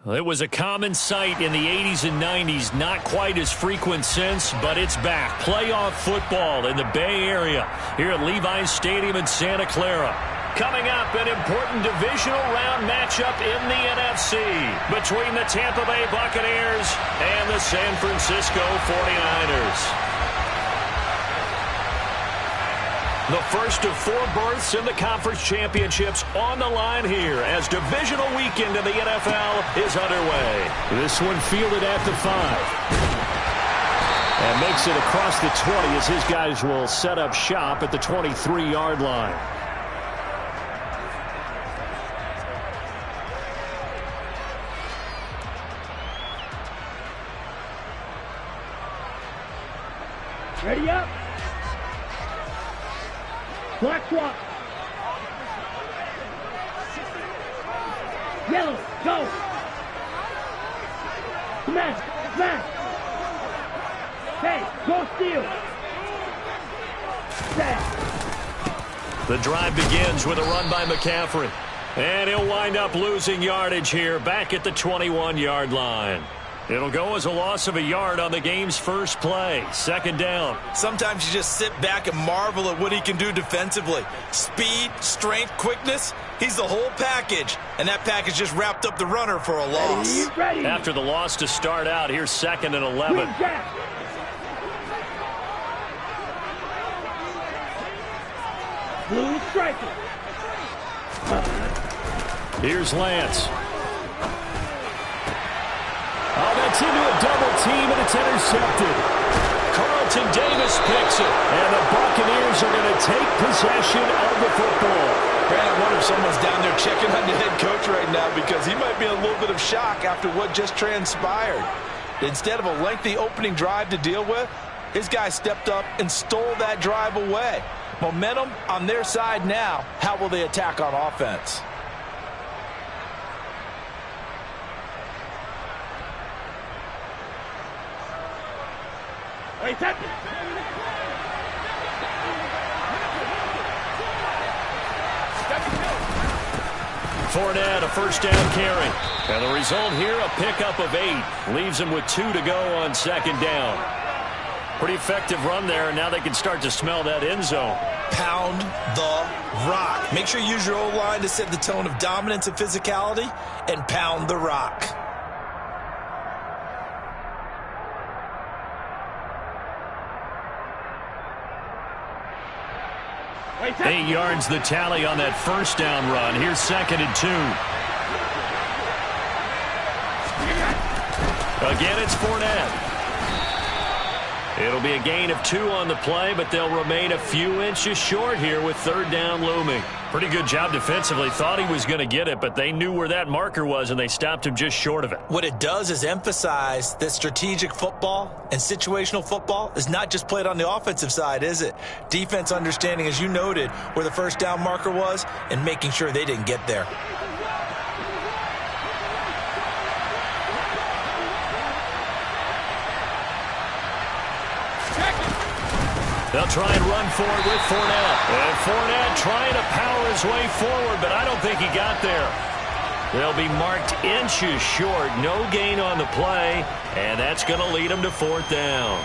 Well, it was a common sight in the 80s and 90s, not quite as frequent since, but it's back. Playoff football in the Bay Area here at Levi's Stadium in Santa Clara. Coming up, an important divisional round matchup in the NFC between the Tampa Bay Buccaneers and the San Francisco 49ers. The first of 4 berths in the conference championships on the line here as divisional weekend in the NFL is underway. This one fielded at the 5. And makes it across the 20 as his guys will set up shop at the 23-yard line. Ready up. Black swap. Yellow, go. Smash, smash. Hey, go steal. Set. The drive begins with a run by McCaffrey. And he'll wind up losing yardage here back at the 21-yard line. It'll go as a loss of a yard on the game's first play. Second down. Sometimes you just sit back and marvel at what he can do defensively. Speed, strength, quickness. He's the whole package. And that package just wrapped up the runner for a loss. Ready. After the loss to start out, here's 2nd and 11. Blue striker. Here's Lance. Oh, that's into a double team, and it's intercepted. Carlton Davis picks it, and the Buccaneers are going to take possession of the football. Brad, I wonder if someone's down there checking on the head coach right now because he might be in a little bit of shock after what just transpired. Instead of a lengthy opening drive to deal with, his guy stepped up and stole that drive away. Momentum on their side now. How will they attack on offense? Wait, set. Fournette, a first down carry. And the result here, a pickup of 8. Leaves him with 2 to go on 2nd down. Pretty effective run there, and now they can start to smell that end zone. Pound the rock. Make sure you use your O-line to set the tone of dominance and physicality, and pound the rock. Wait, set. 8 yards the tally on that first down run. Here's 2nd and 2. Again, it's Fournette. It'll be a gain of 2 on the play, but they'll remain a few inches short here with 3rd down looming. Pretty good job defensively. Thought he was going to get it, but they knew where that marker was, and they stopped him just short of it. What it does is emphasize that strategic football and situational football is not just played on the offensive side, is it? Defense understanding, as you noted, where the first down marker was and making sure they didn't get there. They'll try and run forward with Fournette. And Fournette trying to power his way forward, but I don't think he got there. They'll be marked inches short. No gain on the play, and that's going to lead them to 4th down.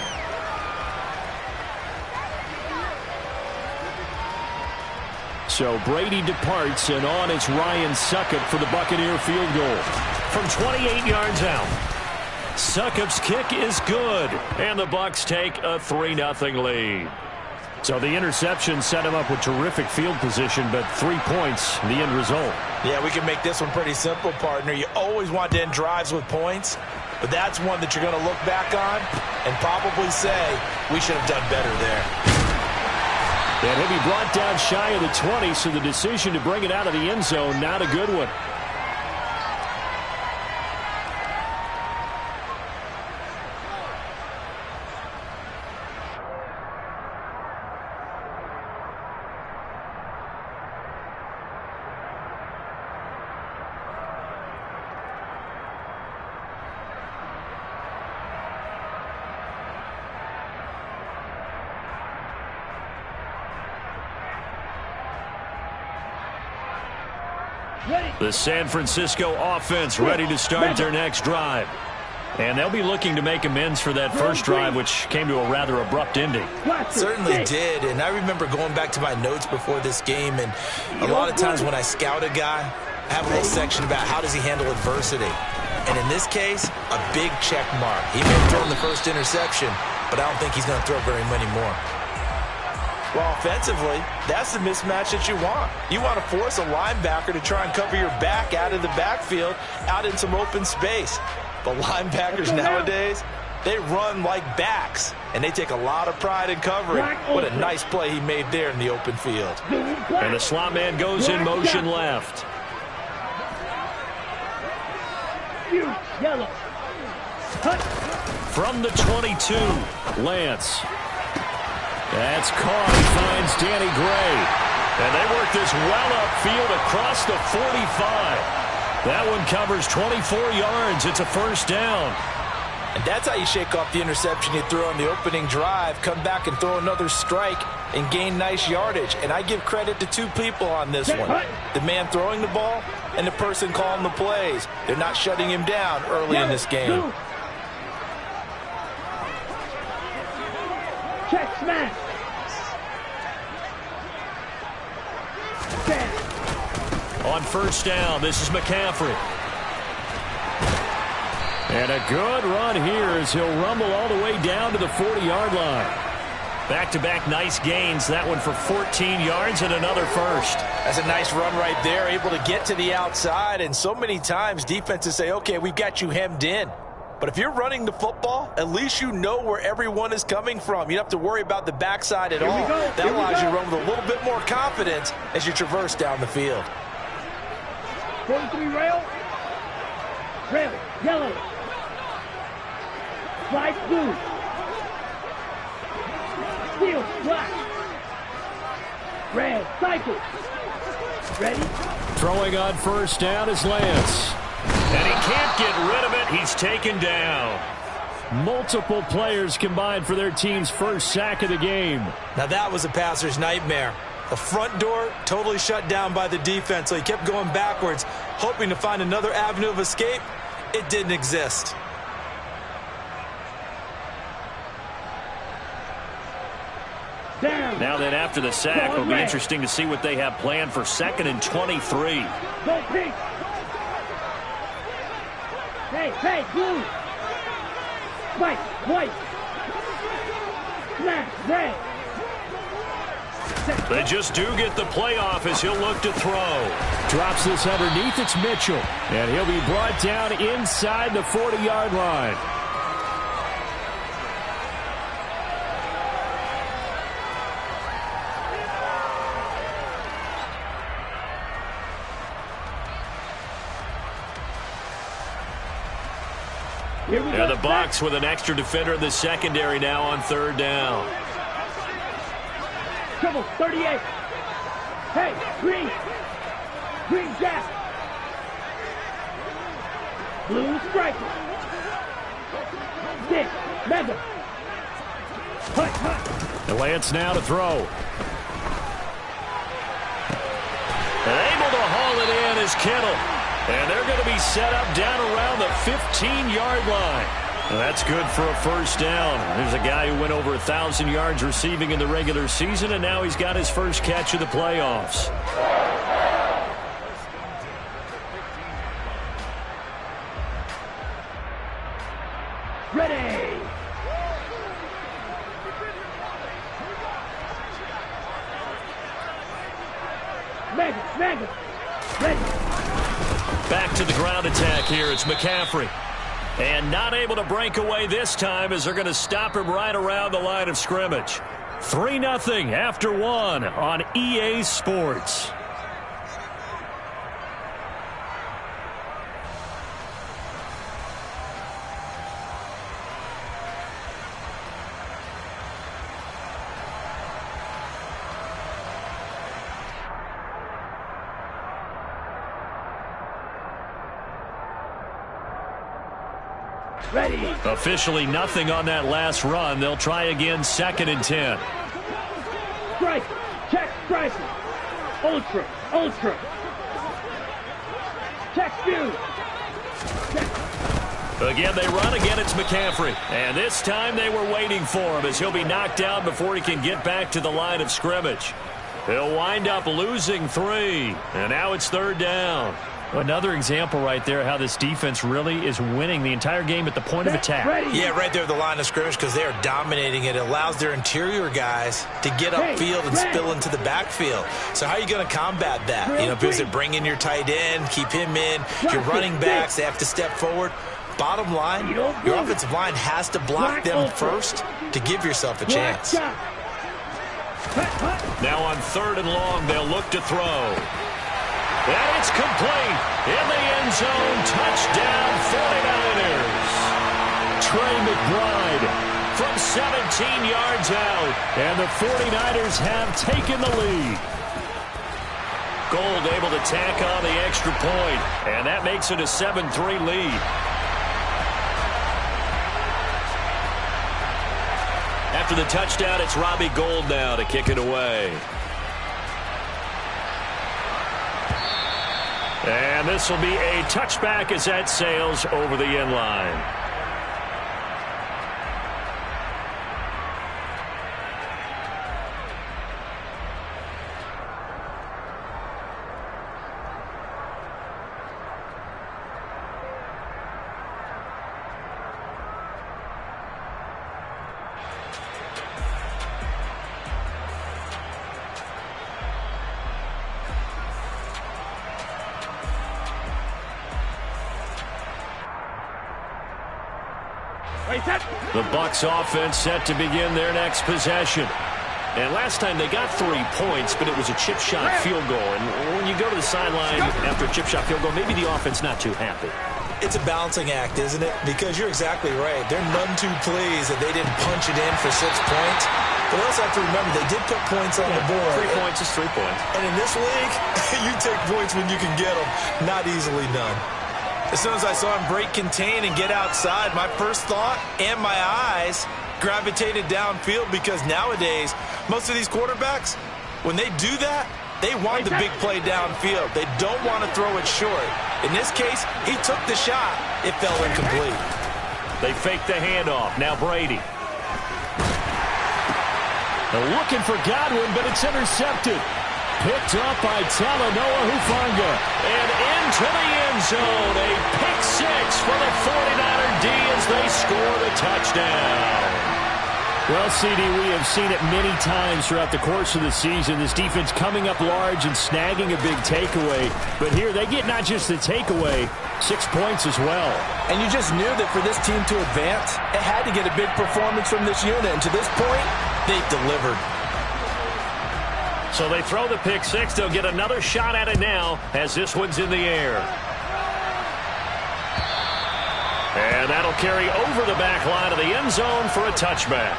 So Brady departs, and on is Ryan Succop for the Buccaneer field goal. From 28 yards out. Succop's kick is good, and the Bucs take a 3-0 lead. So the interception set him up with terrific field position, but 3 points, the end result. Yeah, we can make this one pretty simple, partner. You always want to end drives with points, but that's one that you're going to look back on and probably say, we should have done better there. And he'll be brought down shy of the 20, so the decision to bring it out of the end zone, not a good one. The San Francisco offense ready to start their next drive. And they'll be looking to make amends for that first drive, which came to a rather abrupt ending. Certainly did, and I remember going back to my notes before this game, and a lot of times when I scout a guy, I have a little section about how does he handle adversity. And in this case, a big check mark. He may have thrown the first interception, but I don't think he's going to throw very many more. Well, offensively, that's the mismatch that you want. You want to force a linebacker to try and cover your back out of the backfield, out in some open space. But linebackers nowadays, they run like backs, and they take a lot of pride in covering. What a nice play he made there in the open field. And the slot man goes in motion left. Yellow. From the 22, Lance. That's caught. He finds Danny Gray. And they work this well upfield across the 45. That one covers 24 yards. It's a first down. And that's how you shake off the interception you threw on the opening drive. Come back and throw another strike and gain nice yardage. And I give credit to two people on this one. The man throwing the ball and the person calling the plays. They're not shutting him down early in this game. Check smash. On first down, this is McCaffrey. And a good run here as he'll rumble all the way down to the 40-yard line. Back-to-back nice gains. That one for 14 yards and another first. That's a nice run right there, able to get to the outside. And so many times defenses say, okay, we've got you hemmed in. But if you're running the football, at least you know where everyone is coming from. You don't have to worry about the backside at all. That allows you to run with a little bit more confidence as you traverse down the field. 43 rail. Rail. Yellow. Slide blue. Steel. Black. Red. Cycle. Ready? Throwing on first down is Lance. And he can't get rid of it. He's taken down. Multiple players combined for their team's first sack of the game. Now that was a passer's nightmare. The front door totally shut down by the defense, so he kept going backwards, hoping to find another avenue of escape. It didn't exist. Down. Now then, after the sack, it'll be interesting to see what they have planned for 2nd and 23. Go pink. Hey, blue. White. Smash, red. They just do get the playoff as he'll look to throw. Drops this underneath. It's Mitchell. And he'll be brought down inside the 40-yard line. And the Bucs with an extra defender in the secondary now on 3rd down. Trouble, 38. Hey, green. Green jack. Blue striker. Stick, mega. The Lance now to throw. And able to haul it in is Kittle. And they're going to be set up down around the 15-yard line. And that's good for a first down. There's a guy who went over 1,000 yards receiving in the regular season, and now he's got his first catch of the playoffs. Ready. Mega. Ready. Back to the ground attack here. It's McCaffrey. And not able to break away this time as they're going to stop him right around the line of scrimmage. 3-0 after 1 on EA Sports. Ready. Officially nothing on that last run. They'll try again 2nd and 10. Strike. Check striker. Ultra. Check you. Again, they run. Again, it's McCaffrey. And this time they were waiting for him as he'll be knocked down before he can get back to the line of scrimmage. He'll wind up losing 3. And now it's 3rd down. Another example right there how this defense really is winning the entire game at the point of attack. Yeah, right there at the line of scrimmage because they are dominating it. It allows their interior guys to get upfield and spill into the backfield. So how are you going to combat that? You know, because they bring in your tight end, keep him in. Your running backs, they have to step forward. Bottom line, your offensive line has to block them first to give yourself a chance. Now on 3rd and long, they'll look to throw. And it's complete. In the end zone, touchdown 49ers. Trey McBride from 17 yards out. And the 49ers have taken the lead. Gold able to tack on the extra point. And that makes it a 7-3 lead. After the touchdown, it's Robbie Gould now to kick it away. And this will be a touchback as that sails over the end line. The Bucs offense set to begin their next possession. And last time they got 3 points, but it was a chip shot field goal. And when you go to the sideline after a chip shot field goal, maybe the offense not too happy. It's a balancing act, isn't it? Because you're exactly right. They're none too pleased that they didn't punch it in for 6 points. But also have to remember, they did put points on the board. 3 points is 3 points. And in this league, you take points when you can get them. Not easily done. As soon as I saw him break contain and get outside, my first thought and my eyes gravitated downfield because nowadays, most of these quarterbacks, when they do that, they want the big play downfield. They don't want to throw it short. In this case, he took the shot. It fell incomplete. They fake the handoff. Now Brady. They're looking for Godwin, but it's intercepted. Picked up by Talanoa Hufanga. And into the end zone. A pick 6 for the 49er D as they score the touchdown. Well, CD, we have seen it many times throughout the course of the season. This defense coming up large and snagging a big takeaway. But here they get not just the takeaway, 6 points as well. And you just knew that for this team to advance, it had to get a big performance from this unit. And to this point, they've delivered. So they throw the pick 6. They'll get another shot at it now as this one's in the air. And that'll carry over the back line of the end zone for a touchback.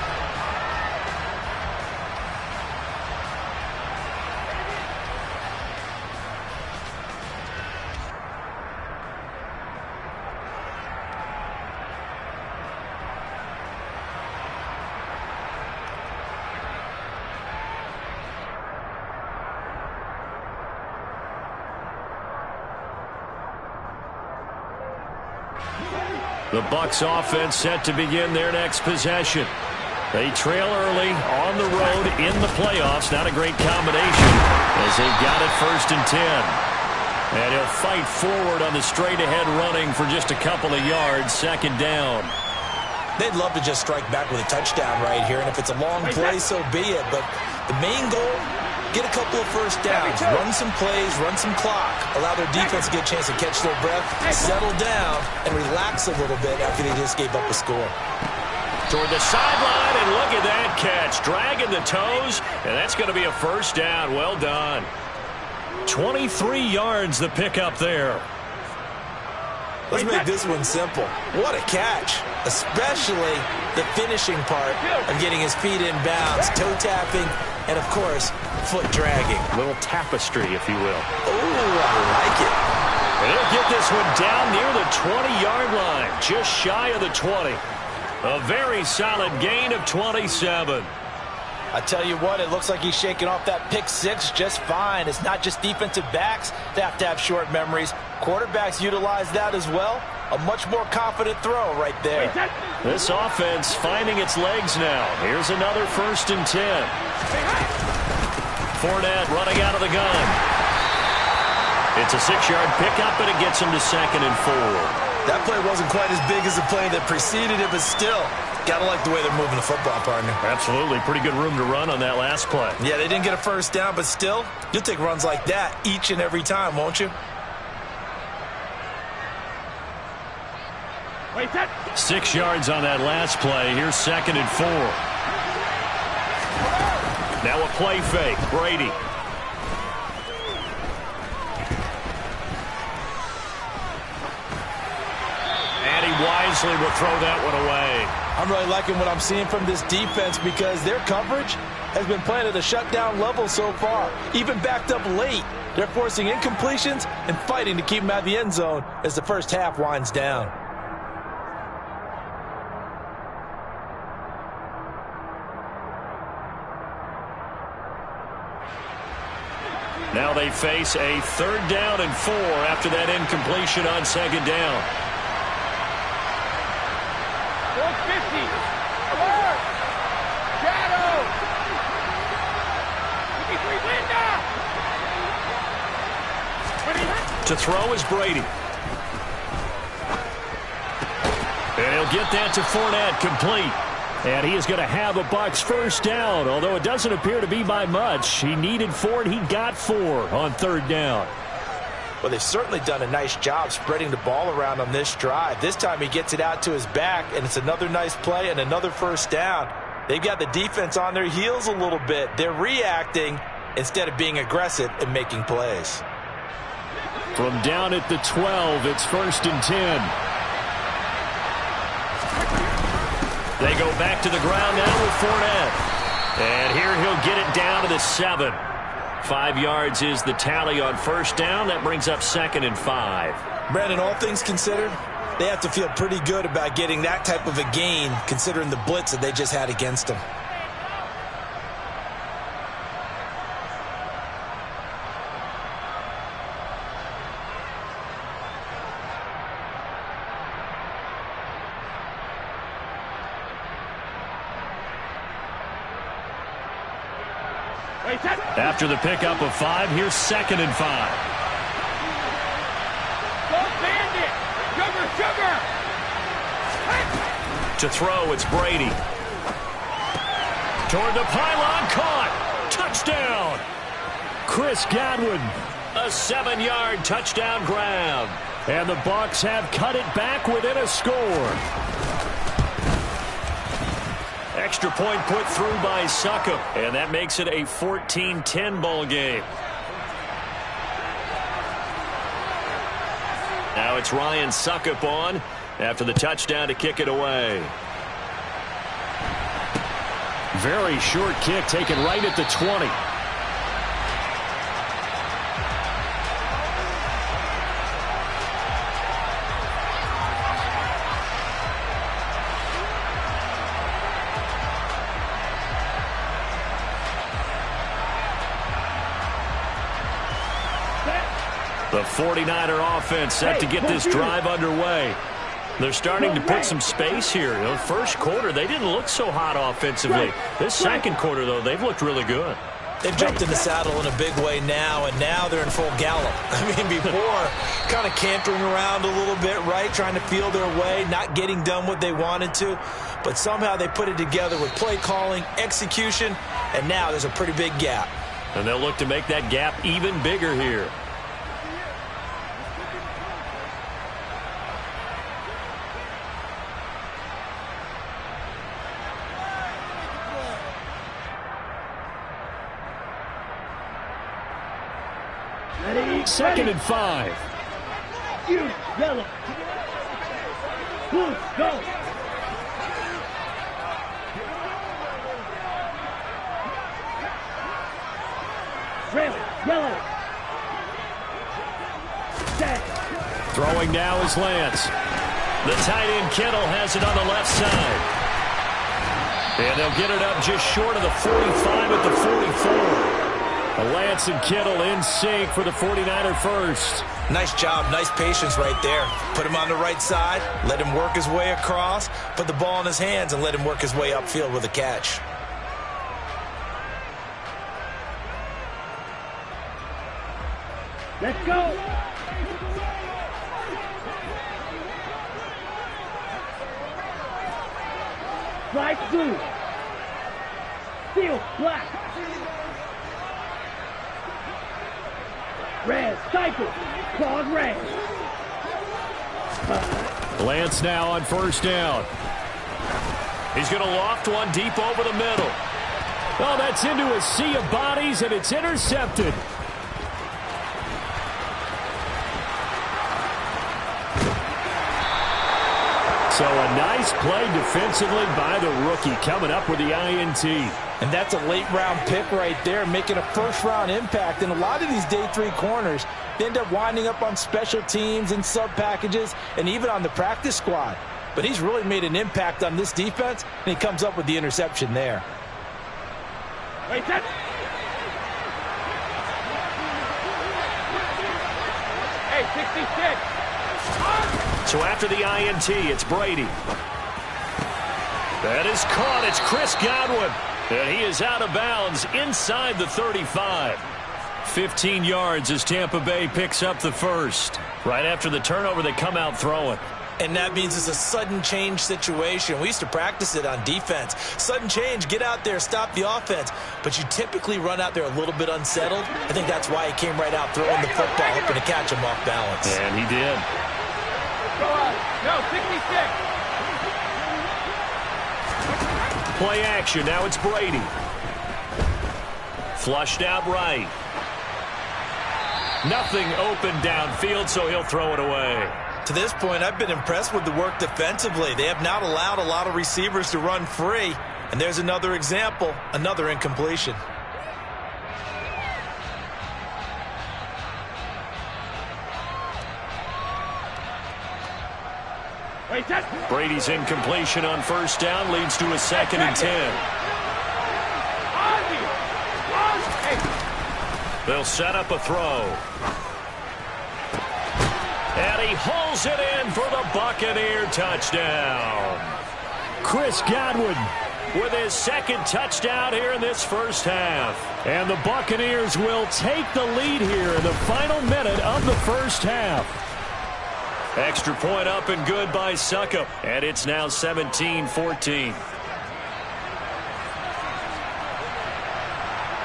The Bucs offense set to begin their next possession. They trail early on the road in the playoffs. Not a great combination as they've got it 1st and 10. And he'll fight forward on the straight-ahead running for just a couple of yards. 2nd down. They'd love to just strike back with a touchdown right here. And if it's a long play, so be it. But the main goal, get a couple of first downs, run some plays, run some clock, allow their defense to get a chance to catch their breath, settle down, and relax a little bit after they just gave up a score. Toward the sideline, and look at that catch. Dragging the toes, and that's going to be a 1st down. Well done. 23 yards the pickup there. Let's make this one simple. What a catch, especially the finishing part of getting his feet in bounds, toe tapping, and, of course, foot dragging. A little tapestry, if you will. Oh, I like it. And he'll get this one down near the 20-yard line, just shy of the 20. A very solid gain of 27. I tell you what, it looks like he's shaking off that pick six just fine. It's not just defensive backs that have to have short memories. Quarterbacks utilize that as well. A much more confident throw right there. This offense finding its legs now. Here's another 1st and 10. Fournette running out of the gun. It's a 6-yard pickup, and it gets him to 2nd and 4. That play wasn't quite as big as the play that preceded it, but still, gotta like the way they're moving the football, partner. Absolutely. Pretty good room to run on that last play. Yeah, they didn't get a first down, but still, you'll take runs like that each and every time, won't you? 6 yards on that last play. Here's 2nd and 4. Now a play fake. Brady. And he wisely will throw that one away. I'm really liking what I'm seeing from this defense because their coverage has been playing at a shutdown level so far. Even backed up late, they're forcing incompletions and fighting to keep them out of the end zone as the first half winds down. Now they face a 3rd down and 4 after that incompletion on 2nd down. 450. Alert. Shadow. 53 window. To throw is Brady. And he'll get that to Fournette, complete. And he is going to have a Bucs 1st down, although it doesn't appear to be by much. He needed 4, and he got 4 on 3rd down. Well, they've certainly done a nice job spreading the ball around on this drive. This time he gets it out to his back, and it's another nice play and another 1st down. They've got the defense on their heels a little bit. They're reacting instead of being aggressive and making plays. From down at the 12, it's 1st and 10. They go back to the ground now with Fournette. And here he'll get it down to the 7. 5 yards is the tally on 1st down. That brings up 2nd and 5. Brandon, all things considered, they have to feel pretty good about getting that type of a gain considering the blitz that they just had against them. After the pickup of 5, here's 2nd and 5. Go Bandit. Sugar. To throw, it's Brady. Toward the pylon, caught. Touchdown. Chris Godwin. A 7-yard touchdown grab. And the Bucs have cut it back within a score. Extra point put through by Succop, and that makes it a 14-10 ball game. Now it's Ryan Succop on after the touchdown to kick it away. Very short kick taken right at the 20. The 49er offense set to get this drive underway. They're starting to put some space here. You know, first quarter, they didn't look so hot offensively. This second quarter, though, they've looked really good. They've jumped in the saddle in a big way now, and now they're in full gallop. I mean, before, kind of cantering around a little bit, right, trying to feel their way, not getting done what they wanted to. But somehow they put it together with play calling, execution, and now there's a pretty big gap. And they'll look to make that gap even bigger here. Second and 5. You, yellow. Blue, go. Red, yellow. Set. Throwing now is Lance. The tight end Kittle has it on the left side. And they'll get it up just short of the 45 at the 44. Lance and Kittle in sync for the 49er first. Nice job, nice patience right there. Put him on the right side, let him work his way across, put the ball in his hands, and let him work his way upfield with a catch. Let's go. Strike blue. Steel black. Red, cycle. Claws red. Lance now on first down. He's going to loft one deep over the middle. Oh, that's into a sea of bodies, and it's intercepted. So a nice play defensively by the rookie, coming up with the INT. And that's a late-round pick right there, making a first-round impact. And a lot of these day 3 corners, they end up winding up on special teams and sub-packages and even on the practice squad. But he's really made an impact on this defense, and he comes up with the interception there. Wait, that. Hey, 66. So after the INT, it's Brady. That is caught. It's Chris Godwin. And he is out of bounds inside the 35. 15 yards as Tampa Bay picks up the first. Right after the turnover, they come out throwing. And that means it's a sudden change situation. We used to practice it on defense. Sudden change, get out there, stop the offense. But you typically run out there a little bit unsettled. I think that's why he came right out throwing the football, hoping to catch him off balance. And he did. No, 66. Play action. Now it's Brady. Flushed out right. Nothing open downfield, so he'll throw it away. To this point, I've been impressed with the work defensively. They have not allowed a lot of receivers to run free. And there's another example, another incompletion. Brady's incompletion on first down leads to a 2nd and 10. They'll set up a throw. And he hauls it in for the Buccaneer touchdown. Chris Godwin with his 2nd touchdown here in this first half. And the Buccaneers will take the lead here in the final minute of the first half. Extra point up and good by Suckup. And it's now 17-14.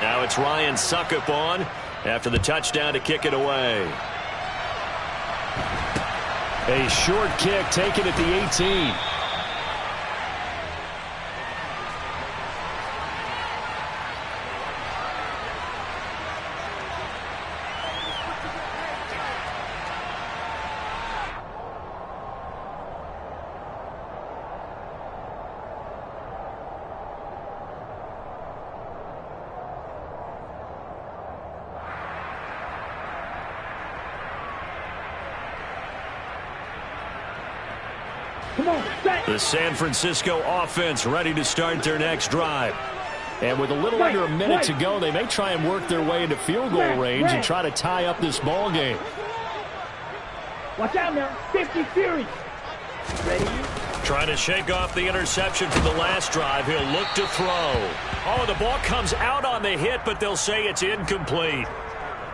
Now it's Ryan Suckup on after the touchdown to kick it away. A short kick taken at the 18. The San Francisco offense ready to start their next drive. And with a little under a minute to go, they may try and work their way into field goal range and try to tie up this ball game. Watch out now. 50 series. Ready? Trying to shake off the interception from the last drive. He'll look to throw. Oh, the ball comes out on the hit, but they'll say it's incomplete.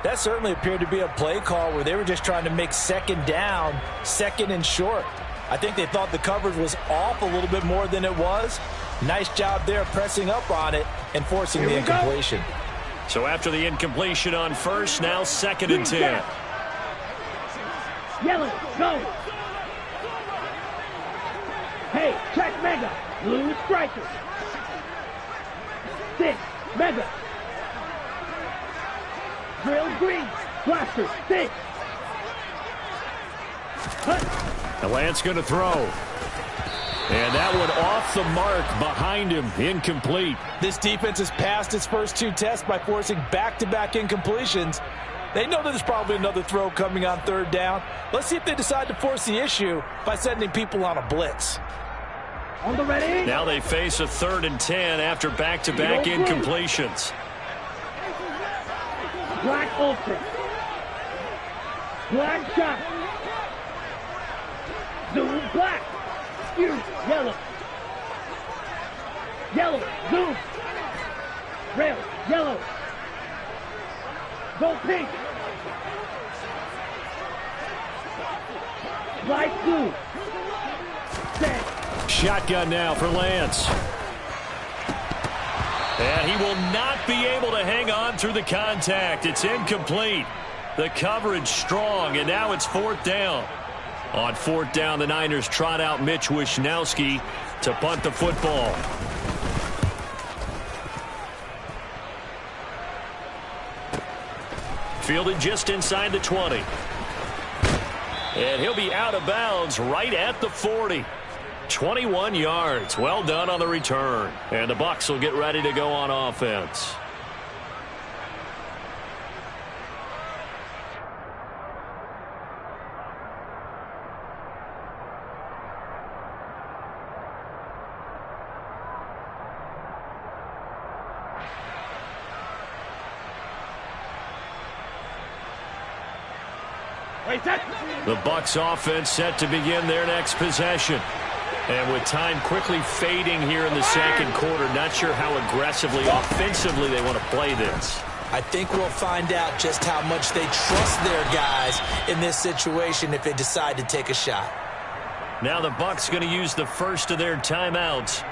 That certainly appeared to be a play call where they were just trying to make 2nd down, 2nd and short. I think they thought the coverage was off a little bit more than it was. Nice job there pressing up on it and forcing the incompletion. So after the incompletion on first, now 2nd and 10. Yellow, go. Hey, check Mega. Blue striker. 6, Mega. Drill green. Blaster, 6. And Lance going to throw. And that one off the mark behind him. Incomplete. This defense has passed its first 2 tests by forcing back-to-back incompletions. They know there's probably another throw coming on 3rd down. Let's see if they decide to force the issue by sending people on a blitz. On the ready. Now they face a 3rd and 10 after back-to-back incompletions. Black ultra. Black shot. Zoom black. Use yellow. Yellow. Zoom. Red. Yellow. Go pink. Light blue. Set. Shotgun now for Lance. And he will not be able to hang on through the contact. It's incomplete. The coverage strong, and now it's 4th down. On 4th down, the Niners trot out Mitch Wishnowski to punt the football. Fielded just inside the 20. And he'll be out of bounds right at the 40. 21 yards. Well done on the return. And the Bucs will get ready to go on offense. The Bucs offense set to begin their next possession. And with time quickly fading here in the 2nd quarter, not sure how aggressively, offensively they want to play this. I think we'll find out just how much they trust their guys in this situation if they decide to take a shot. Now the Bucs going to use the first of their timeouts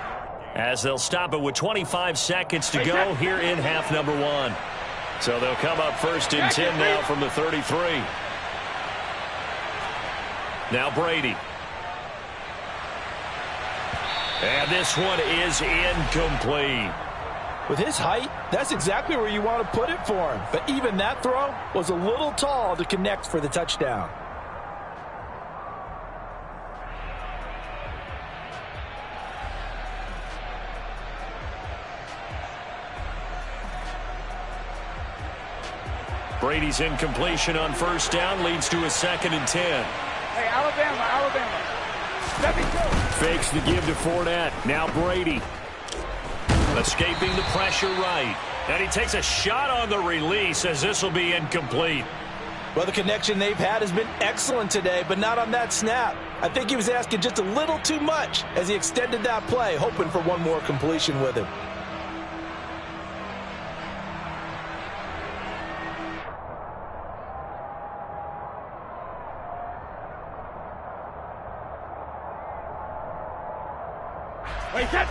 as they'll stop it with 25 seconds to go here in half number 1. So they'll come up 1st and 10 now from the 33. Now Brady. And this one is incomplete. With his height, that's exactly where you want to put it for him. But even that throw was a little tall to connect for the touchdown. Brady's incompletion on 1st down leads to a 2nd and 10. Hey, Alabama. Let me go. Fakes the give to Fournette. Now Brady. Escaping the pressure right. And he takes a shot on the release as this will be incomplete. Well, the connection they've had has been excellent today, but not on that snap. I think he was asking just a little too much as he extended that play, hoping for one more completion with him.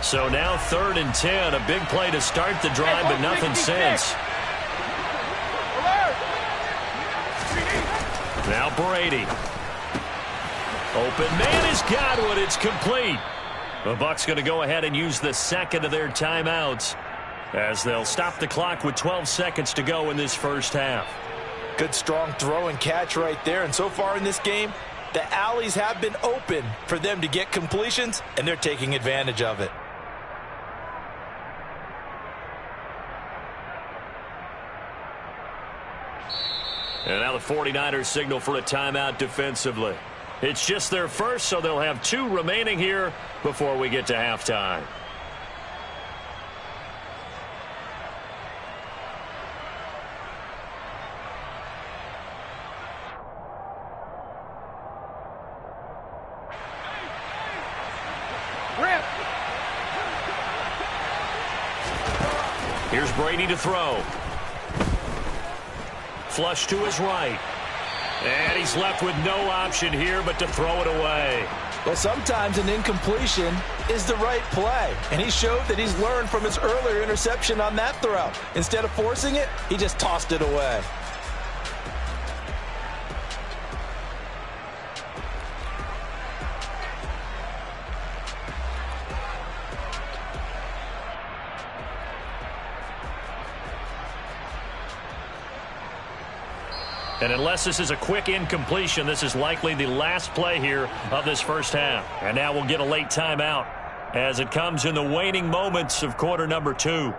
So now 3rd and 10. A big play to start the drive, but nothing since. Now Brady. Open man has got one. It's complete. The Bucs going to go ahead and use the 2nd of their timeouts as they'll stop the clock with 12 seconds to go in this 1st half. Good strong throw and catch right there. And so far in this game, the alleys have been open for them to get completions, and they're taking advantage of it. And now the 49ers signal for a timeout defensively. It's just their first, so they'll have 2 remaining here before we get to halftime. Here's Brady to throw. Flush to his right. And he's left with no option here but to throw it away. Well, sometimes an incompletion is the right play. And he showed that he's learned from his earlier interception on that throw. Instead of forcing it, he just tossed it away. And unless this is a quick incompletion, this is likely the last play here of this 1st half. And now we'll get a late timeout as it comes in the waning moments of quarter number 2.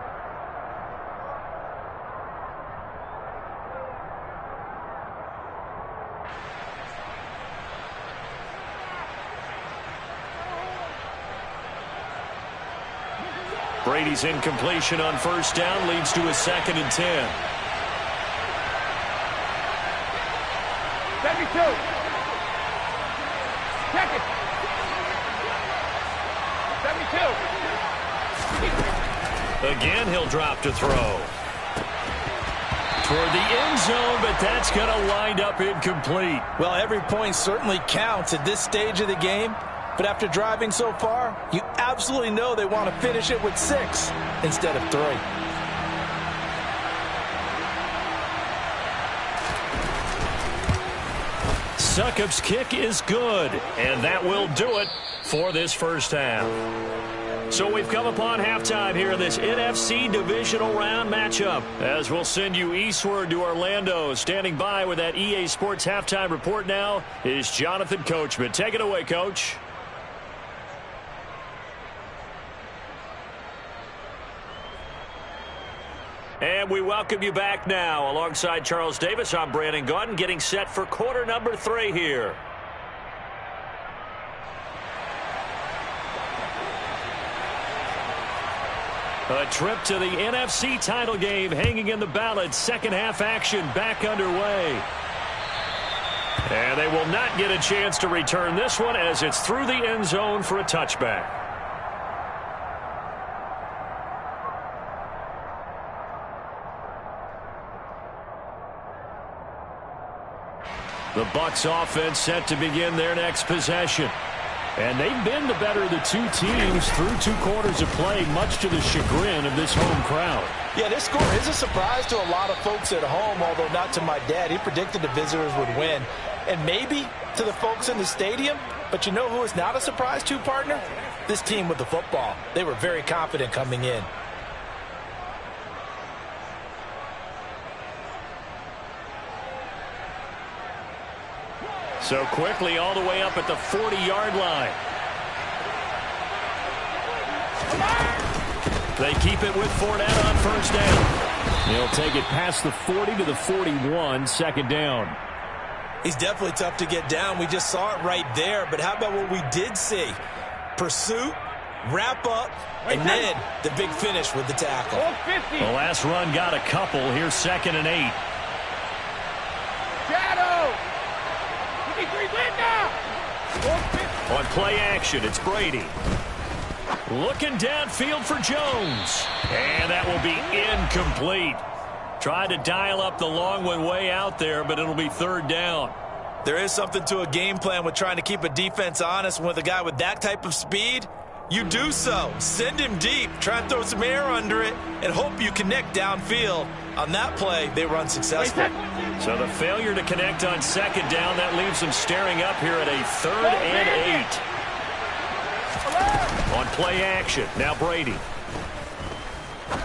Brady's incompletion on first down leads to a 2nd and 10. 72. Check it. 72. Again, he'll drop to throw. Toward the end zone, but that's going to wind up incomplete. Well, every point certainly counts at this stage of the game. But after driving so far, you absolutely know they want to finish it with 6 instead of 3. Succop's kick is good, and that will do it for this first half. So we've come upon halftime here in this NFC divisional round matchup, as we'll send you eastward to Orlando. Standing by with that EA Sports halftime report now is Jonathan Coachman. Take it away, Coach. And we welcome you back now. Alongside Charles Davis, I'm Brandon Gaudin, getting set for quarter number 3 here. A trip to the NFC title game hanging in the balance. Second half action back underway. And they will not get a chance to return this one as it's through the end zone for a touchback. The Bucs offense set to begin their next possession. And they've been the better of the two teams through 2 quarters of play, much to the chagrin of this home crowd. Yeah, this score is a surprise to a lot of folks at home, although not to my dad. He predicted the visitors would win. And maybe to the folks in the stadium. But you know who is not a surprise to, partner? This team with the football. They were very confident coming in. So quickly all the way up at the 40-yard line. They keep it with Fournette on first down. He'll take it past the 40 to the 41, 2nd down. He's definitely tough to get down. We just saw it right there. But how about what we did see? Pursuit, wrap up, and then the big finish with the tackle. The last run got a couple. Here's 2nd and 8. Shadow. On play action, it's Brady. Looking downfield for Jones. And that will be incomplete. Tried to dial up the long one way out there, but it'll be 3rd down. There is something to a game plan with trying to keep a defense honest. With a guy with that type of speed, you do so. Send him deep, try and throw some air under it, and hope you connect downfield. On that play, they were unsuccessful. So the failure to connect on 2nd down, that leaves them staring up here at a 3rd and 8. On play action, now Brady.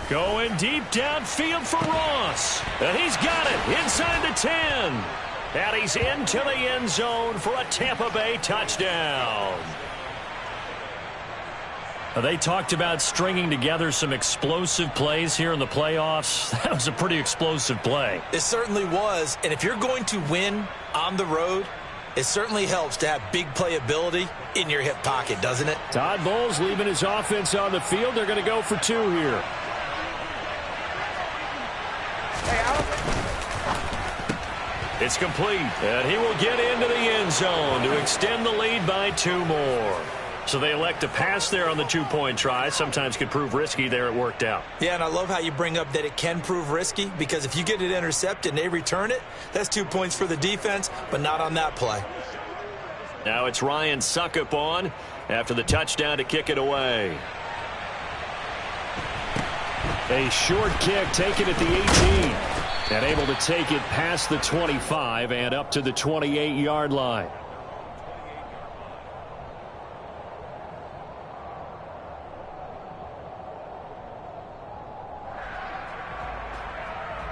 Going deep downfield for Ross. And he's got it inside the 10. And he's into the end zone for a Tampa Bay touchdown. They talked about stringing together some explosive plays here in the playoffs. That was a pretty explosive play. It certainly was. And if you're going to win on the road, it certainly helps to have big playability in your hip pocket, doesn't it? Todd Bowles leaving his offense on the field. They're going to go for 2 here. It's complete, and he will get into the end zone to extend the lead by 2 more. So they elect to pass there on the 2-point try. Sometimes could prove risky there. It worked out. Yeah, and I love how you bring up that it can prove risky, because if you get it intercepted and they return it, that's 2 points for the defense, but not on that play. Now it's Ryan Succop on after the touchdown to kick it away. A short kick taken at the 18. And able to take it past the 25 and up to the 28-yard line.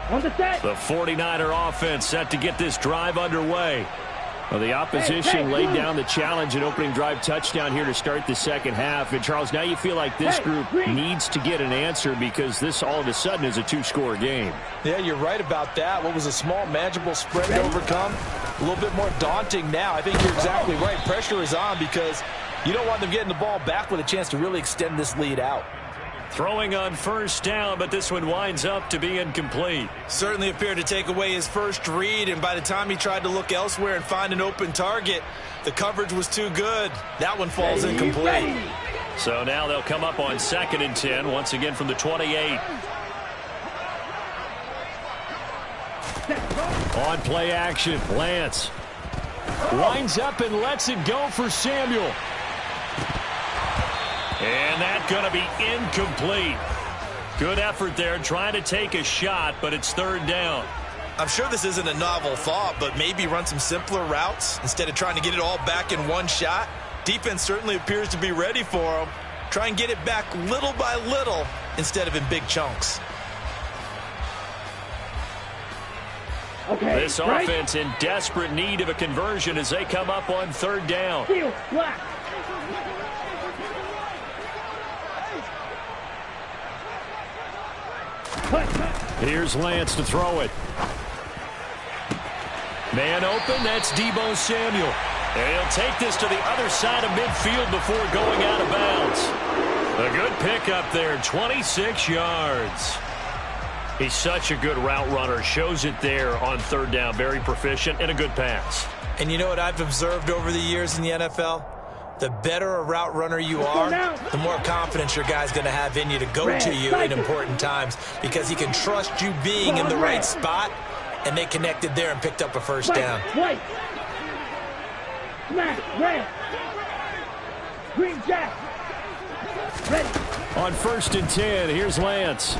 On the set. The 49er offense set to get this drive underway. Well, the opposition laid down the challenge and opening drive touchdown here to start the second half. And, Charles, now you feel like this group needs to get an answer because this all of a sudden is a 2-score game. Yeah, you're right about that. What was a small, manageable spread to overcome, a little bit more daunting now. I think you're exactly right. Pressure is on because you don't want them getting the ball back with a chance to really extend this lead out. Throwing on first down, but this one winds up to be incomplete. Certainly appeared to take away his first read, and by the time he tried to look elsewhere and find an open target, the coverage was too good. That one falls incomplete. So now they'll come up on 2nd and 10, once again from the 28. On play action, Lance winds up and lets it go for Samuel. And that's going to be incomplete. Good effort there trying to take a shot, but it's 3rd down. I'm sure this isn't a novel thought, but maybe run some simpler routes instead of trying to get it all back in one shot. Defense certainly appears to be ready for him. Try and get it back little by little instead of in big chunks. Okay, this offense in desperate need of a conversion as they come up on 3rd down. Black. Here's Lance to throw it. Man open, that's Deebo Samuel. And he'll take this to the other side of midfield before going out of bounds. A good pickup there, 26 yards. He's such a good route runner. Shows it there on 3rd down. Very proficient and a good pass. And you know what I've observed over the years in the NFL? The better a route runner you are, the more confidence your guy's going to have in you to go to you in important times because he can trust you being in the right spot, and they connected there and picked up a first down. White. Smash. Red. Green Jack. Ready. On 1st and 10, here's Lance.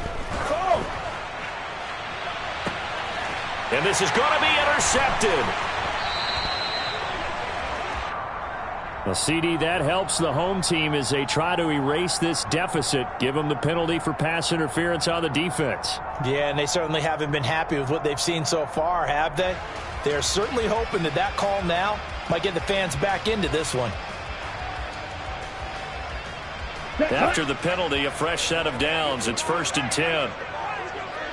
And this is going to be intercepted. Well, CD, that helps the home team as they try to erase this deficit. Give them the penalty for pass interference on the defense. Yeah, and they certainly haven't been happy with what they've seen so far, have they? They're certainly hoping that that call now might get the fans back into this one. After the penalty, a fresh set of downs. It's 1st and 10.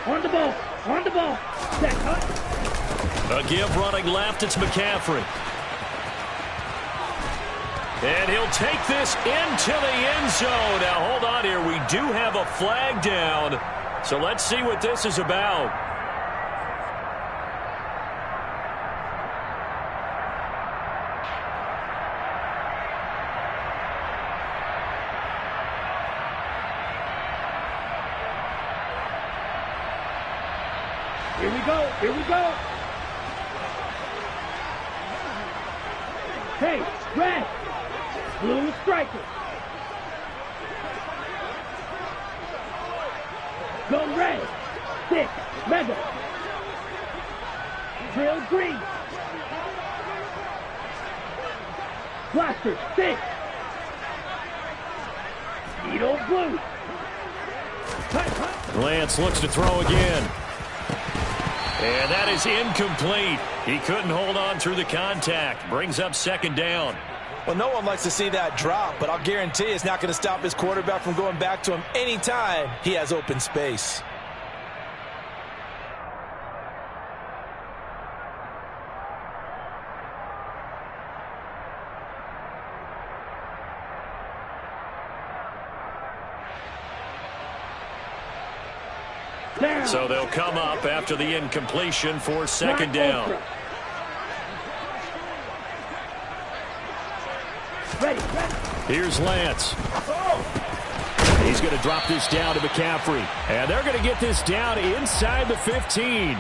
On the ball. On the ball. A give running left. It's McCaffrey. And he'll take this into the end zone. Now, hold on here. We do have a flag down. So let's see what this is about. Here we go. Here we go. Hey, red. Blue striker. Go red. 6. Mega. Drill green. Blaster 6. Needle blue. Lance looks to throw again. And that is incomplete. He couldn't hold on through the contact. Brings up 2nd down. Well, no one likes to see that drop, but I'll guarantee it's not going to stop his quarterback from going back to him anytime he has open space. So they'll come up after the incompletion for 2nd down. Here's Lance. He's going to drop this down to McCaffrey. And they're going to get this down inside the 15.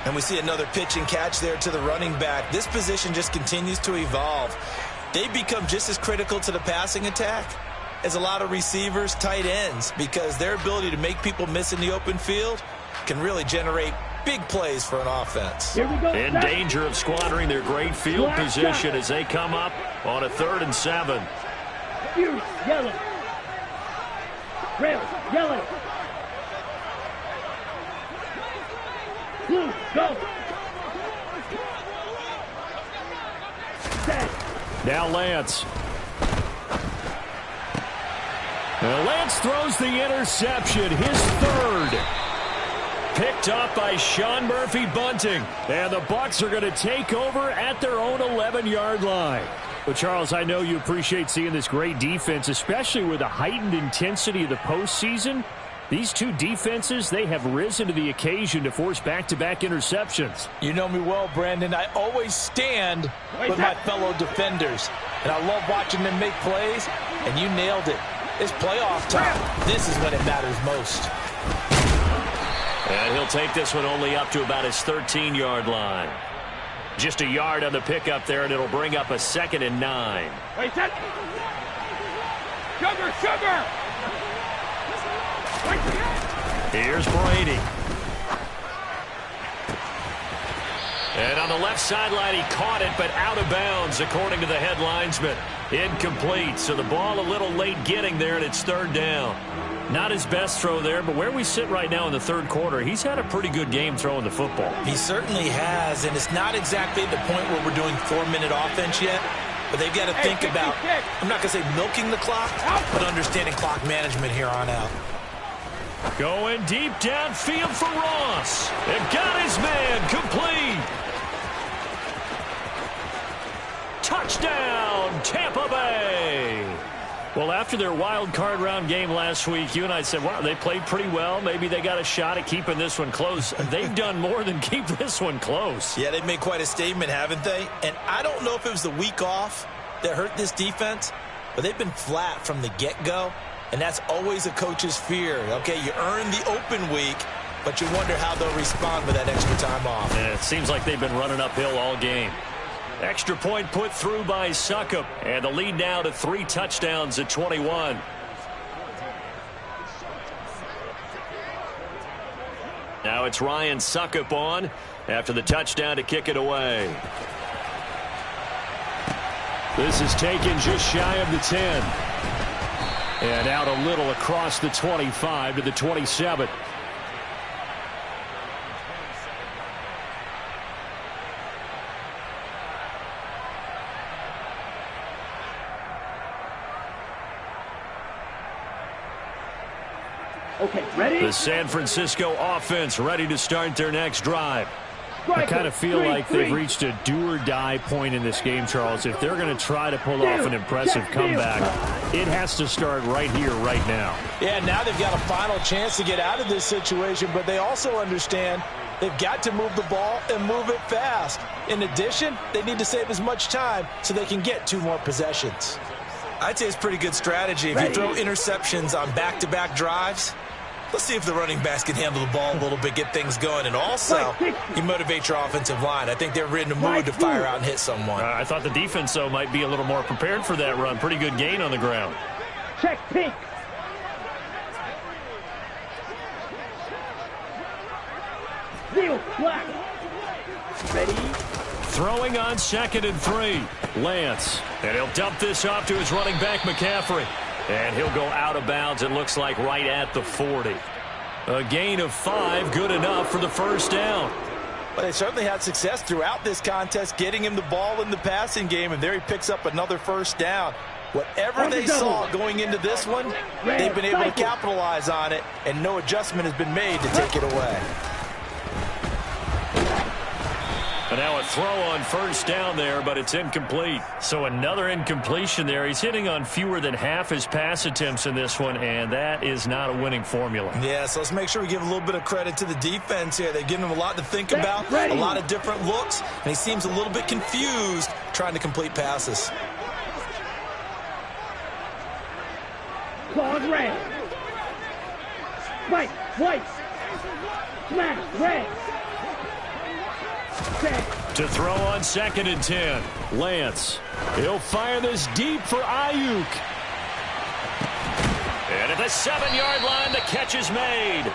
And we see another pitch and catch there to the running back. This position just continues to evolve. They've become just as critical to the passing attack as a lot of receivers, tight ends, because their ability to make people miss in the open field can really generate big plays for an offense. Here we go. In danger of squandering their great field position as they come up on a 3rd and 7. Fuse, yellow. Red, yellow. Blue, go. Set. Now Lance. Now Lance throws the interception, his 3rd. Picked up by Sean Murphy-Bunting. And the Bucs are going to take over at their own 11-yard line. Well, Charles, I know you appreciate seeing this great defense, especially with the heightened intensity of the postseason. These two defenses, they have risen to the occasion to force back-to-back interceptions. You know me well, Brandon. I always stand with my fellow defenders. And I love watching them make plays, and you nailed it. It's playoff time. This is when it matters most. And he'll take this one only up to about his 13-yard line. Just a yard on the pickup there, and it'll bring up a 2nd and 9. Wait, set. Sugar, sugar. Here's Brady. And on the left sideline, he caught it, but out of bounds, according to the head linesman. Incomplete, so the ball a little late getting there, and it's 3rd down. Not his best throw there, but where we sit right now in the 3rd quarter, he's had a pretty good game throwing the football. He certainly has, and it's not exactly the point where we're doing 4-minute offense yet, but they've got to think about, I'm not going to say milking the clock, but understanding clock management here on out. Going deep downfield for Ross. And got his man complete. Touchdown, Tampa Bay. Well, after their wild card round game last week, you and I said, wow, they played pretty well. Maybe they got a shot at keeping this one close. They've done more than keep this one close. Yeah, they've made quite a statement, haven't they? And I don't know if it was the week off that hurt this defense, but they've been flat from the get-go. And that's always a coach's fear. Okay, you earn the open week, but you wonder how they'll respond with that extra time off. And it seems like they've been running uphill all game. Extra point put through by Succop. And the lead now to 3 touchdowns at 21. Now it's Ryan Succop on after the touchdown to kick it away. This is taken just shy of the 10. And out a little across the 25 to the 27. Okay, ready? The San Francisco offense ready to start their next drive. I kind of feel like they've reached a do-or-die point in this game, Charles. If they're going to try to pull off an impressive comeback, it has to start right here, right now. Yeah, now they've got a final chance to get out of this situation, but they also understand they've got to move the ball and move it fast. In addition, they need to save as much time so they can get 2 more possessions. I'd say it's pretty good strategy. If you throw interceptions on back-to-back drives, let's see if the running backs can handle the ball a little bit, get things going, and also you motivate your offensive line. I think they're in the mood to fire out and hit someone. I thought the defense, though, might be a little more prepared for that run. Pretty good gain on the ground. Check pink. Deal black. Ready? Throwing on 2nd and 3. Lance. And he'll dump this off to his running back, McCaffrey. And he'll go out of bounds, it looks like, right at the 40. A gain of 5, good enough for the 1st down. Well, they certainly had success throughout this contest, getting him the ball in the passing game, and there he picks up another 1st down. Whatever they saw going into this one, they've been able to capitalize on it, and no adjustment has been made to take it away. And now a throw on 1st down there, but it's incomplete. So another incompletion there. He's hitting on fewer than half his pass attempts in this one, and that is not a winning formula. Yeah, so let's make sure we give a little bit of credit to the defense here. They've given him a lot to think about, a lot of different looks, and he seems a little bit confused trying to complete passes. Claws red. Spike, white. Smash, red. To throw on 2nd and 10. Lance. He'll fire this deep for Ayuk. And at the 7-yard line, the catch is made.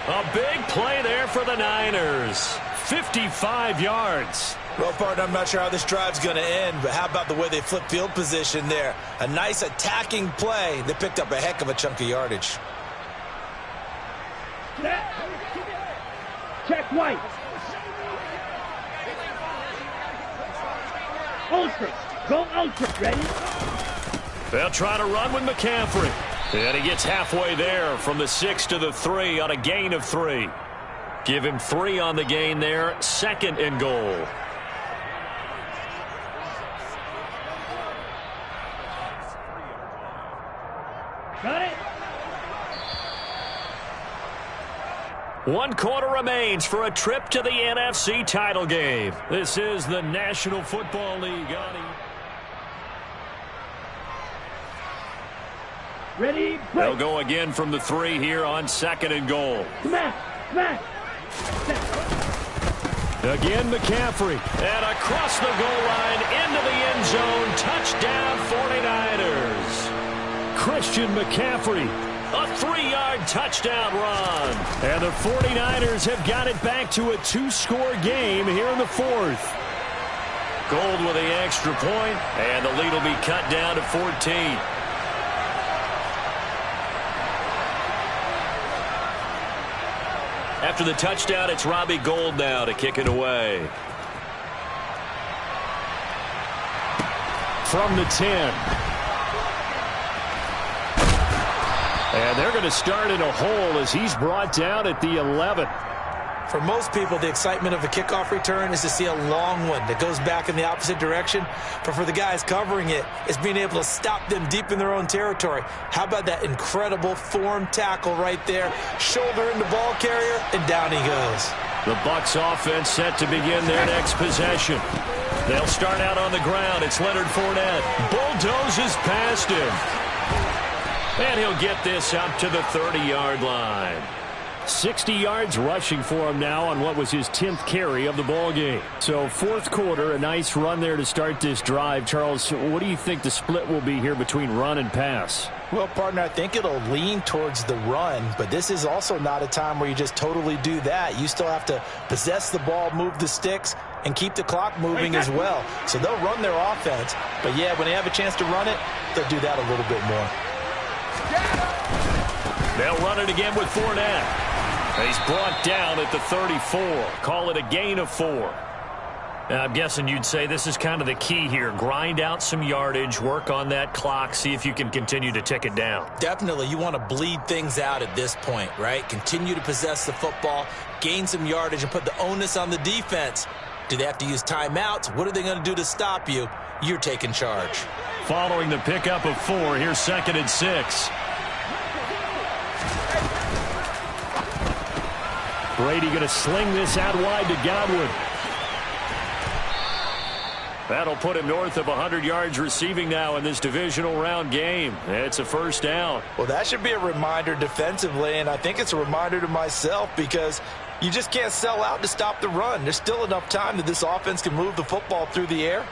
A big play there for the Niners. 55 yards. Well, partner, I'm not sure how this drive's going to end, but how about the way they flip field position there? A nice attacking play. They picked up a heck of a chunk of yardage. Check white. Ultra. Go ultra. Ready? They'll try to run with McCaffrey. And he gets halfway there from the 6 to the 3 on a gain of 3. Give him 3 on the gain there. 2nd and goal. 1 quarter remains for a trip to the NFC title game. This is the National Football League. Ready, They'll go again from the 3 here on 2nd and goal. smash, smash. Again, McCaffrey. And across the goal line into the end zone. Touchdown, 49ers. Christian McCaffrey. A 3-yard touchdown run. And the 49ers have got it back to a 2-score game here in the 4th. Gold with the extra point, and the lead will be cut down to 14. After the touchdown, it's Robbie Gould now to kick it away. From the 10. And they're going to start in a hole as he's brought down at the 11. For most people, the excitement of a kickoff return is to see a long one that goes back in the opposite direction. But for the guys covering it, it's being able to stop them deep in their own territory. How about that incredible form tackle right there? Shoulder in the ball carrier, and down he goes. The Bucs offense set to begin their next possession. They'll start out on the ground. It's Leonard Fournette. Bulldozes past him. And he'll get this up to the 30-yard line. 60 yards rushing for him now on what was his 10th carry of the ball game. So 4th quarter, a nice run there to start this drive. Charles, what do you think the split will be here between run and pass? Well, partner, I think it'll lean towards the run, but this is also not a time where you just totally do that. You still have to possess the ball, move the sticks, and keep the clock moving as well. So they'll run their offense, but yeah, when they have a chance to run it, they'll do that a little bit more. They'll run it again with Fournette. He's brought down at the 34. Call it a gain of 4. Now, I'm guessing you'd say this is kind of the key here. Grind out some yardage, work on that clock, see if you can continue to tick it down. Definitely. You want to bleed things out at this point, right? Continue to possess the football, gain some yardage, and put the onus on the defense. Do they have to use timeouts? What are they going to do to stop you? You're taking charge. Following the pickup of 4, here's 2nd and 6. Brady going to sling this out wide to Godwin. That'll put him north of 100 yards receiving now in this divisional round game. It's a first down. Well, that should be a reminder defensively, and I think it's a reminder to myself because you just can't sell out to stop the run. There's still enough time that this offense can move the football through the air,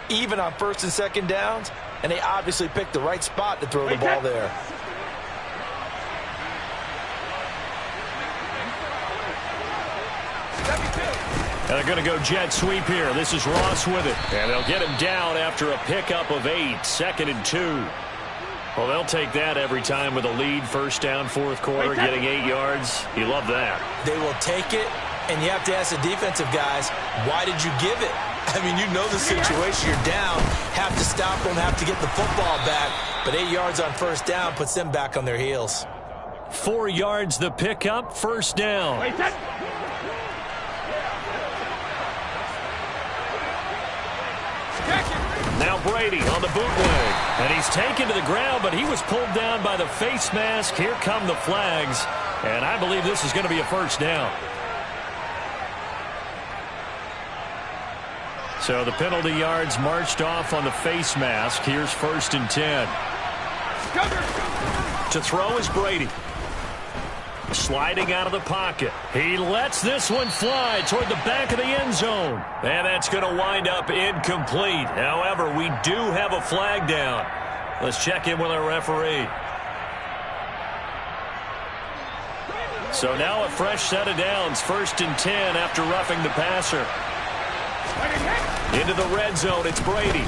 even on 1st and 2nd downs, and they obviously picked the right spot to throw the ball there. And they're going to go jet sweep here. This is Ross with it. And they'll get him down after a pickup of 8. 2nd and 2. Well, they'll take that every time with a lead. First down, 4th quarter, getting 8 yards. You love that. They will take it, and you have to ask the defensive guys, why did you give it? I mean, you know the situation. You're down, have to stop them, have to get the football back. But 8 yards on first down puts them back on their heels. 4 yards the pickup, first down. Now Brady on the bootleg. And he's taken to the ground, but he was pulled down by the face mask. Here come the flags. And I believe this is going to be a first down. So the penalty yards marched off on the face mask. Here's 1st and 10. To throw is Brady. Sliding out of the pocket. He lets this one fly toward the back of the end zone. And that's going to wind up incomplete. However, we do have a flag down. Let's check in with our referee. So now a fresh set of downs. 1st and 10 after roughing the passer. Into the red zone, it's Brady.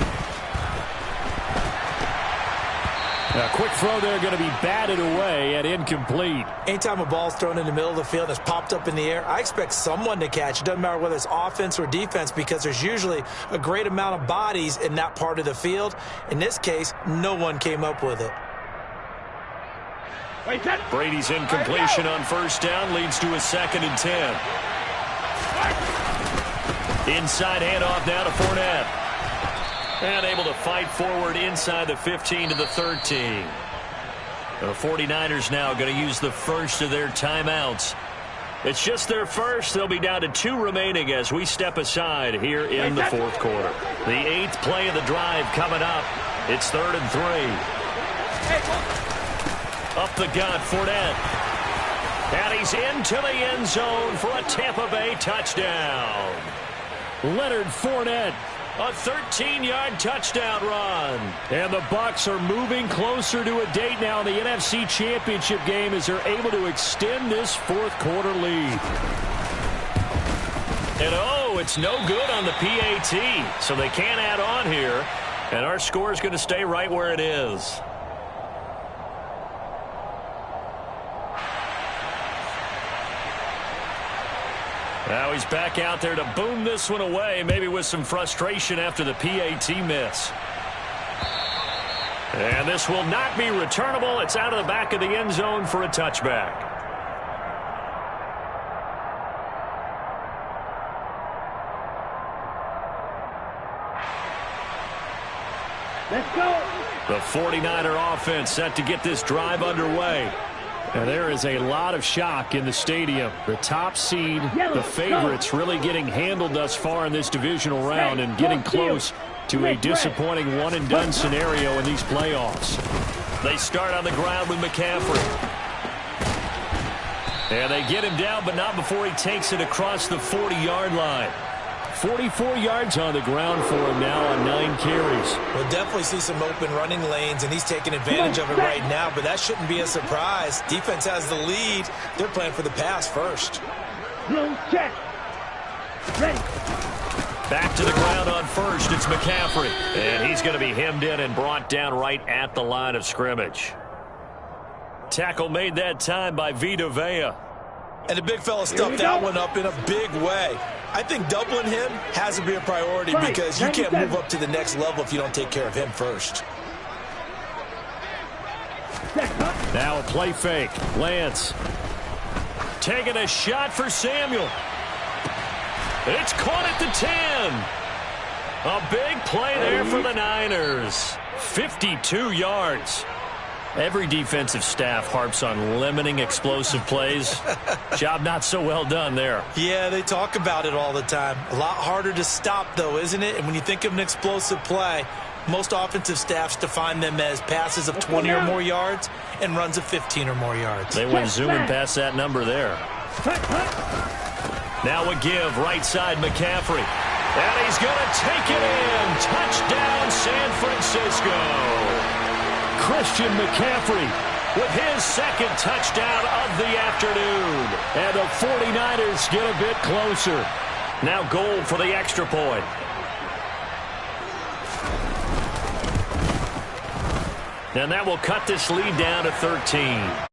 A quick throw there going to be batted away and incomplete. Anytime a ball's thrown in the middle of the field that's popped up in the air, I expect someone to catch. It doesn't matter whether it's offense or defense because there's usually a great amount of bodies in that part of the field. In this case, no one came up with it. Brady's incompletion on first down leads to a 2nd and 10. Inside handoff now to Fournette. And able to fight forward inside the 15 to the 13. The 49ers now going to use the first of their timeouts. It's just their first. They'll be down to 2 remaining as we step aside here in the fourth quarter. The 8th play of the drive coming up. It's 3rd and 3. Up the gut, Fournette. And he's into the end zone for a Tampa Bay touchdown. Leonard Fournette, a 13-yard touchdown run. And the Bucs are moving closer to a date now in the NFC Championship game as they're able to extend this fourth quarter lead. And oh, it's no good on the PAT, so they can't add on here. And our score is going to stay right where it is. Now he's back out there to boom this one away, maybe with some frustration after the PAT miss. And this will not be returnable. It's out of the back of the end zone for a touchback. Let's go. The 49er offense set to get this drive underway. And there is a lot of shock in the stadium. The top seed, the favorites, really getting handled thus far in this divisional round and getting close to a disappointing one-and-done scenario in these playoffs. They start on the ground with McCaffrey. And they get him down, but not before he takes it across the 40-yard line. 44 yards on the ground for him now on 9 carries. We'll definitely see some open running lanes, and he's taking advantage of it right now, but that shouldn't be a surprise. Defense has the lead. They're playing for the pass first. Blue check. Ready. Back to the ground on first. It's McCaffrey. And he's going to be hemmed in and brought down right at the line of scrimmage. Tackle made that time by Vita Vea. And the big fella stuffed that one up in a big way. I think doubling him has to be a priority because you can't move up to the next level if you don't take care of him first. Now a play fake. Lance taking a shot for Samuel. It's caught at the 10. A big play there for the Niners. 52 yards. Every defensive staff harps on limiting explosive plays. Job not so well done there. Yeah, they talk about it all the time. A lot harder to stop, though, isn't it? And when you think of an explosive play, most offensive staffs define them as passes of 20 or more yards and runs of 15 or more yards. They went zooming past that number there. Now a give, right side McCaffrey. And he's going to take it in. Touchdown, San Francisco. Christian McCaffrey with his second touchdown of the afternoon. And the 49ers get a bit closer. Now goal for the extra point. And that will cut this lead down to 13.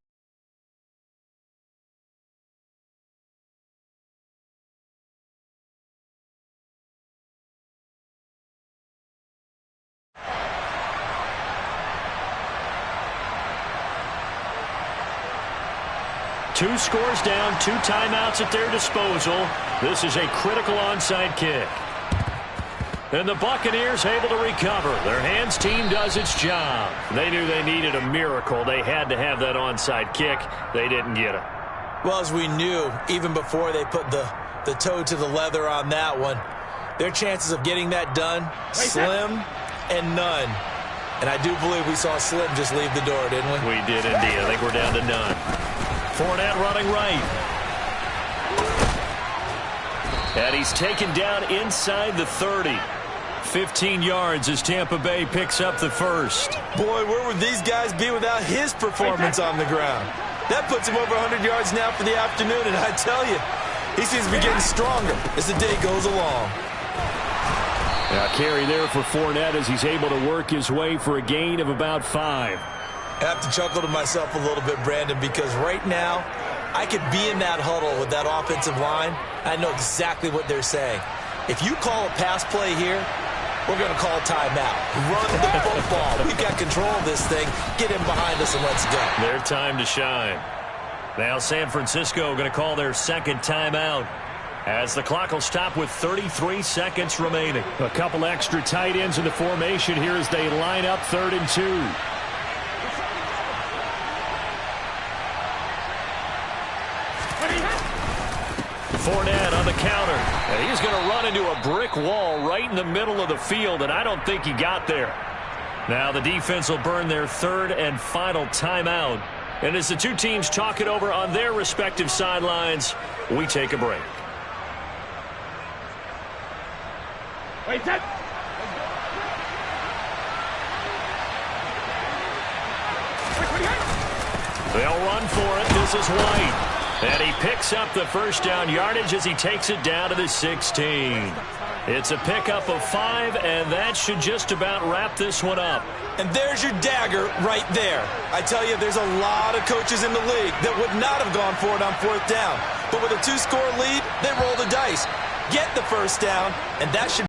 Two scores down, 2 timeouts at their disposal. This is a critical onside kick. And the Buccaneers able to recover. Their hands team does its job. They knew they needed a miracle. They had to have that onside kick. They didn't get it. Well, as we knew, even before they put the toe to the leather on that one, their chances of getting that done, slim and none. And I do believe we saw Slim just leave the door, didn't we? We did indeed. I think we're down to none. Fournette running right. And he's taken down inside the 30. 15 yards as Tampa Bay picks up the first. Boy, where would these guys be without his performance on the ground? That puts him over 100 yards now for the afternoon, and I tell you, he seems to be getting stronger as the day goes along. Now carry there for Fournette as he's able to work his way for a gain of about 5. I have to chuckle to myself a little bit, Brandon, because right now I could be in that huddle with that offensive line. I know exactly what they're saying. If you call a pass play here, we're going to call a timeout. Run the football. We've got control of this thing. Get him behind us and let's go. Their time to shine. Now San Francisco going to call their second timeout as the clock will stop with 33 seconds remaining. A couple extra tight ends in the formation here as they line up 3rd and 2. Fournette on the counter. And he's going to run into a brick wall right in the middle of the field, and I don't think he got there. Now the defense will burn their third and final timeout. And as the two teams talk it over on their respective sidelines, we take a break. Wait, set. They'll run for it. This is White. And he picks up the first down yardage as he takes it down to the 16. It's a pickup of 5, and that should just about wrap this one up. And there's your dagger right there. I tell you, there's a lot of coaches in the league that would not have gone for it on 4th down. But with a 2-score lead, they roll the dice, get the first down, and that should